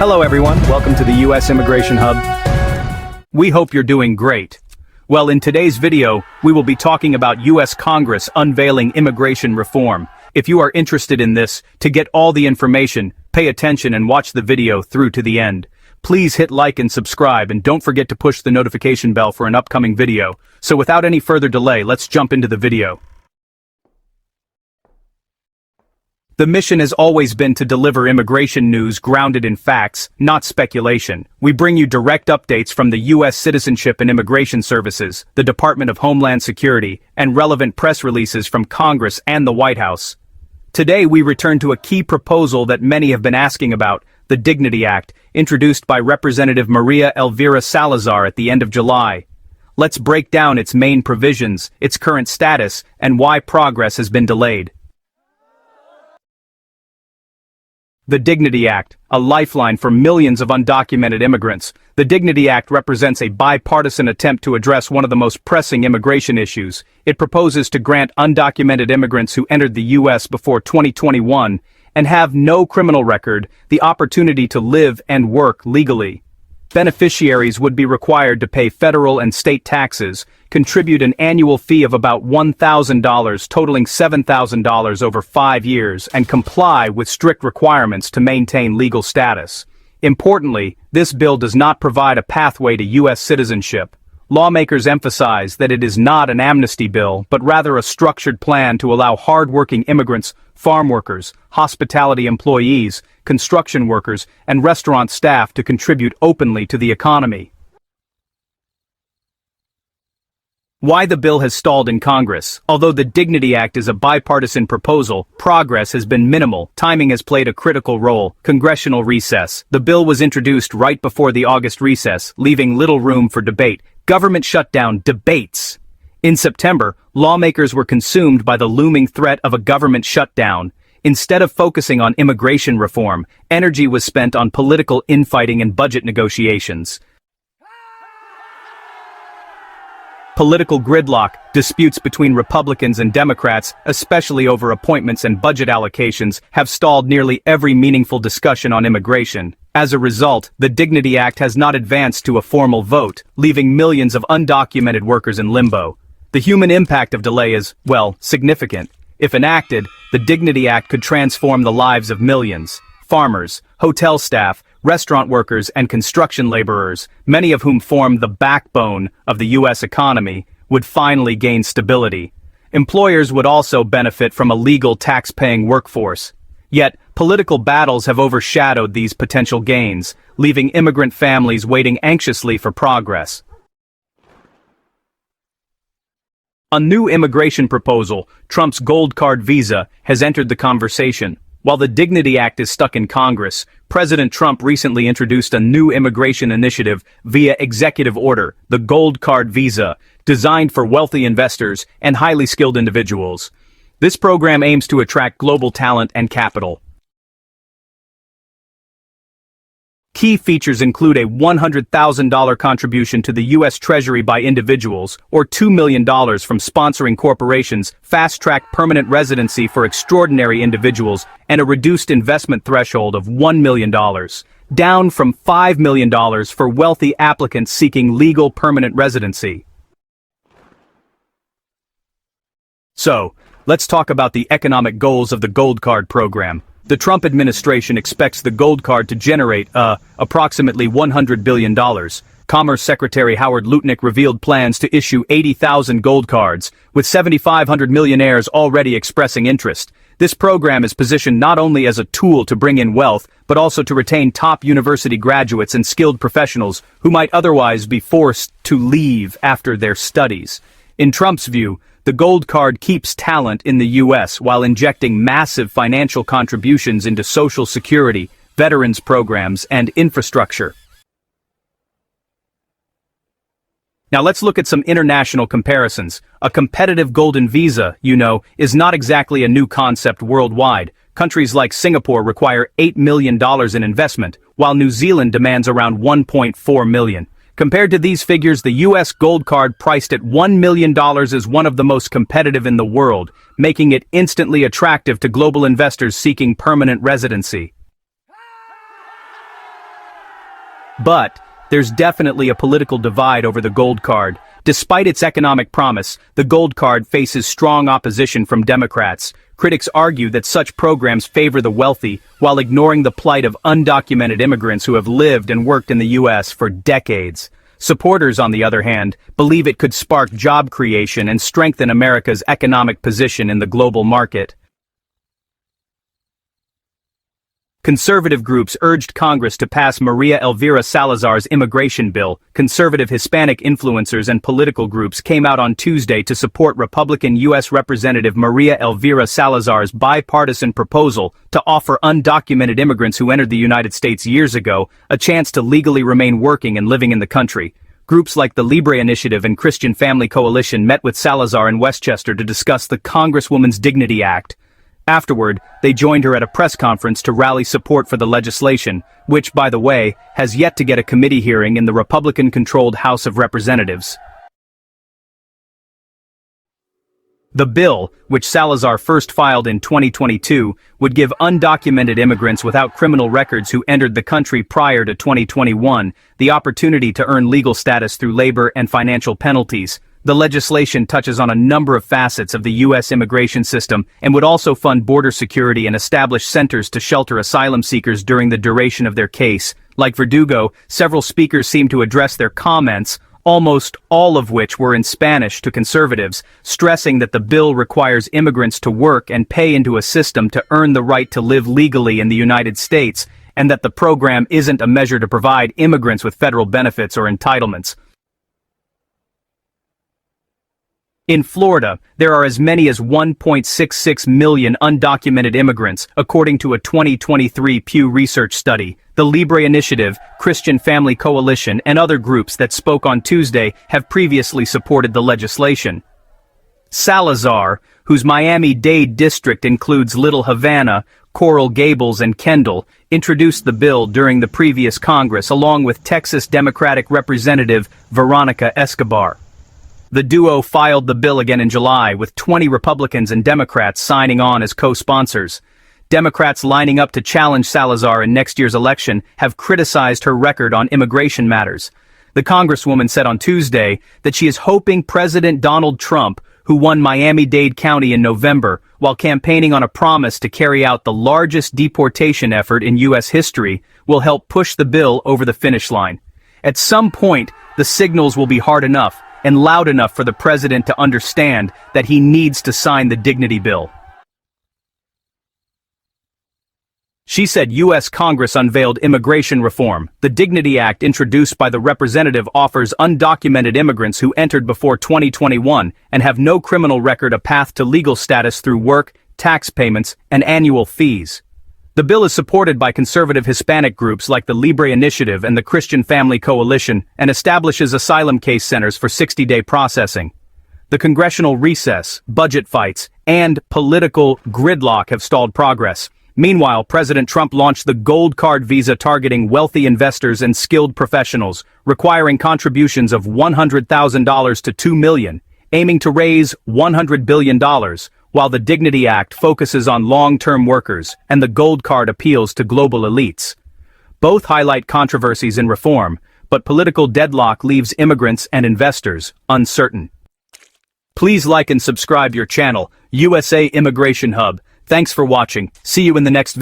Hello everyone, welcome to the US Immigration Hub. We hope you're doing great. Well, in today's video, we will be talking about US Congress unveiling immigration reform. If you are interested in this, to get all the information, pay attention and watch the video through to the end. Please hit like and subscribe, and don't forget to push the notification bell for an upcoming video. So without any further delay, let's jump into the video. The mission has always been to deliver immigration news grounded in facts, not speculation. We bring you direct updates from the U.S. Citizenship and Immigration Services, the Department of Homeland Security, and relevant press releases from Congress and the White House. Today we return to a key proposal that many have been asking about, the Dignity Act, introduced by Representative Maria Elvira Salazar at the end of July. Let's break down its main provisions, its current status, and why progress has been delayed. The Dignity Act, a lifeline for millions of undocumented immigrants. The Dignity Act represents a bipartisan attempt to address one of the most pressing immigration issues. It proposes to grant undocumented immigrants who entered the U.S. before 2021 and have no criminal record the opportunity to live and work legally. Beneficiaries would be required to pay federal and state taxes, contribute an annual fee of about $1,000 totaling $7,000 over 5 years, and comply with strict requirements to maintain legal status. Importantly, this bill does not provide a pathway to U.S. citizenship. Lawmakers emphasize that it is not an amnesty bill, but rather a structured plan to allow hard-working immigrants, farm workers, hospitality employees, construction workers, and restaurant staff to contribute openly to the economy. Why the bill has stalled in Congress. Although the Dignity Act is a bipartisan proposal, progress has been minimal. Timing has played a critical role. Congressional recess. The bill was introduced right before the August recess, leaving little room for debate. Government shutdown debates. In September, lawmakers were consumed by the looming threat of a government shutdown. Instead of focusing on immigration reform, energy was spent on political infighting and budget negotiations. Political gridlock, disputes between Republicans and Democrats, especially over appointments and budget allocations, have stalled nearly every meaningful discussion on immigration. As a result, the Dignity Act has not advanced to a formal vote, leaving millions of undocumented workers in limbo. The human impact of delay is, well, significant. If enacted, the Dignity Act could transform the lives of millions. Farmers, hotel staff, restaurant workers, and construction laborers, many of whom form the backbone of the U.S. economy, would finally gain stability. Employers would also benefit from a legal tax-paying workforce. Yet, political battles have overshadowed these potential gains, leaving immigrant families waiting anxiously for progress. A new immigration proposal, Trump's Gold Card visa, has entered the conversation. While the Dignity Act is stuck in Congress, President Trump recently introduced a new immigration initiative via executive order, the Gold Card visa, designed for wealthy investors and highly skilled individuals. This program aims to attract global talent and capital. Key features include a $100,000 contribution to the U.S. Treasury by individuals, or $2 million from sponsoring corporations, fast-track permanent residency for extraordinary individuals, and a reduced investment threshold of $1 million, down from $5 million for wealthy applicants seeking legal permanent residency. So, let's talk about the economic goals of the Gold Card program. The Trump administration expects the Gold Card to generate, approximately $100 billion. Commerce Secretary Howard Lutnick revealed plans to issue 80,000 Gold Cards, with 7,500 millionaires already expressing interest. This program is positioned not only as a tool to bring in wealth, but also to retain top university graduates and skilled professionals who might otherwise be forced to leave after their studies. In Trump's view, the Gold Card keeps talent in the U.S. while injecting massive financial contributions into Social Security, veterans programs, and infrastructure. Now let's look at some international comparisons. A competitive golden visa, is not exactly a new concept worldwide. Countries like Singapore require $8 million in investment, while New Zealand demands around $1.4 million. Compared to these figures, the U.S. Gold Card priced at $1 million is one of the most competitive in the world, making it instantly attractive to global investors seeking permanent residency. But there's definitely a political divide over the gold card. Despite its economic promise, the gold card faces strong opposition from Democrats. Critics argue that such programs favor the wealthy, while ignoring the plight of undocumented immigrants who have lived and worked in the U.S. for decades. Supporters, on the other hand, believe it could spark job creation and strengthen America's economic position in the global market. Conservative groups urged Congress to pass Maria Elvira Salazar's immigration bill. Conservative Hispanic influencers and political groups came out on Tuesday to support Republican U.S. Representative Maria Elvira Salazar's bipartisan proposal to offer undocumented immigrants who entered the United States years ago a chance to legally remain working and living in the country. Groups like the Libre Initiative and Christian Family Coalition met with Salazar in Westchester to discuss the Congresswoman's Dignity Act. Afterward, they joined her at a press conference to rally support for the legislation, which, by the way, has yet to get a committee hearing in the Republican-controlled House of Representatives. The bill, which Salazar first filed in 2022, would give undocumented immigrants without criminal records who entered the country prior to 2021 the opportunity to earn legal status through labor and financial penalties. The legislation touches on a number of facets of the U.S. immigration system and would also fund border security and establish centers to shelter asylum seekers during the duration of their case. Like Verdugo, several speakers seem to address their comments, almost all of which were in Spanish, to conservatives, stressing that the bill requires immigrants to work and pay into a system to earn the right to live legally in the United States, and that the program isn't a measure to provide immigrants with federal benefits or entitlements. In Florida, there are as many as 1.66 million undocumented immigrants, according to a 2023 Pew Research study. The Libre Initiative, Christian Family Coalition, and other groups that spoke on Tuesday have previously supported the legislation. Salazar, whose Miami-Dade district includes Little Havana, Coral Gables, and Kendall, introduced the bill during the previous Congress along with Texas Democratic Representative Veronica Escobar. The duo filed the bill again in July, with 20 Republicans and Democrats signing on as co-sponsors. Democrats lining up to challenge Salazar in next year's election have criticized her record on immigration matters. The Congresswoman said on Tuesday that she is hoping President Donald Trump, who won Miami-Dade County in November, while campaigning on a promise to carry out the largest deportation effort in U.S. history, will help push the bill over the finish line. At some point, the signals will be hard enough and loud enough for the president to understand that he needs to sign the Dignity Bill. She said U.S. Congress unveiled immigration reform. The Dignity Act introduced by the representative offers undocumented immigrants who entered before 2021 and have no criminal record a path to legal status through work, tax payments, and annual fees. The bill is supported by conservative Hispanic groups like the Libre Initiative and the Christian Family Coalition and establishes asylum case centers for 60-day processing. The congressional recess, budget fights, and political gridlock have stalled progress. Meanwhile, President Trump launched the Gold Card visa targeting wealthy investors and skilled professionals, requiring contributions of $100,000 to $2 million, aiming to raise $100 billion, while the Dignity Act focuses on long-term workers and the Gold Card appeals to global elites. Both highlight controversies in reform, but political deadlock leaves immigrants and investors uncertain. Please like and subscribe your channel, USA Immigration Hub. Thanks for watching. See you in the next video.